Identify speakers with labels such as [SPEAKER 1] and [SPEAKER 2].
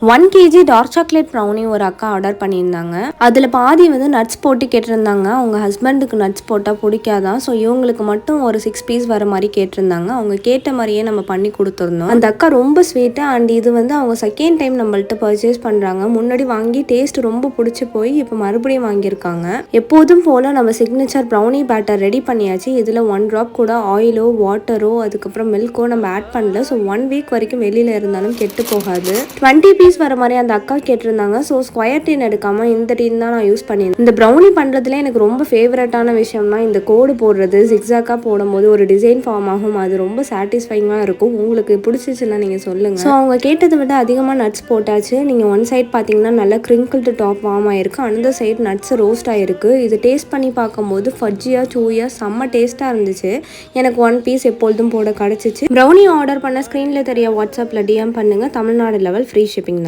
[SPEAKER 1] 1 kg dark chocolate brownie ஒரு அக்கா order பண்ணியிருந்தாங்க. அதில் பாதி வந்து நட்ஸ் போட்டு கேட்டிருந்தாங்க. அவங்க ஹஸ்பண்டுக்கு நட்ஸ் போட்டால் பிடிக்காதான். ஸோ இவங்களுக்கு மட்டும் ஒரு 6 பீஸ் வர மாதிரி கேட்டிருந்தாங்க. அவங்க கேட்ட மாதிரியே நம்ம பண்ணி கொடுத்துருந்தோம். அந்த அக்கா ரொம்ப ஸ்வீட்டு. அண்ட் இது வந்து அவங்க செகண்ட் டைம் நம்மள்ட்ட பர்ச்சேஸ் பண்ணுறாங்க. முன்னாடி வாங்கி டேஸ்ட் ரொம்ப பிடிச்சி போய் இப்போ மறுபடியும் வாங்கியிருக்காங்க. எப்போதும் போல் நம்ம சிக்னேச்சர் ப்ரௌனி பேட்டர் ரெடி பண்ணியாச்சு. இதில் 1 ட்ராப் கூட ஆயிலோ வாட்டரோ அதுக்கப்புறம் மில்கோ நம்ம ஆட் பண்ணல. ஸோ 1 வீக் வரைக்கும் வெளியில் இருந்தாலும் கெட்டு போகாது. 20 பீஸ் வர மாதிரி அந்த அக்கா கேட்டிருந்தாங்க. ஸோ ஸ்கொயர் டீன் எடுக்காம இந்த டீன் தான் நான் யூஸ் பண்ணியிருந்தேன். இந்த ப்ரௌனி பண்ணுறதுல எனக்கு ரொம்ப ஃபேவரட்டான விஷயம்னா இந்த கோடு போடுறது. ஜிக்ஸாக்காக போடும்போது ஒரு டிசைன் ஃபார்ம் ஆகும். அது ரொம்ப சாட்டிஸ்ஃபைங்காக இருக்கும். உங்களுக்கு பிடிச்சிச்சுன்னா நீங்கள் சொல்லுங்கள். ஸோ அவங்க கேட்டதை விட அதிகமாக நட்ஸ் போட்டாச்சு. நீங்கள் ஒன் சைட் பார்த்தீங்கன்னா நல்லா கிரிங்கிள்டு டாப் ஃபார்ம் ஆயிருக்கு. அந்த சைட் நட்ஸ் ரோஸ்ட் ஆகிருக்கு. இது டேஸ்ட் பண்ணி பார்க்கும்போது ஃபஜ்ஜியாக சூயாக செம்ம டேஸ்ட்டாக இருந்துச்சு. எனக்கு 1 பீஸ் எப்பொழுதும் போட கிடச்சிச்சு. ப்ரௌனி ஆர்டர் பண்ண ஸ்க்ரீனில் தெரிய வாட்ஸ்அப்பில் டிஎம் பண்ணுங்கள். தமிழ்நாடு லெவல் ஃப்ரீ ஷிப்பிங் தான்.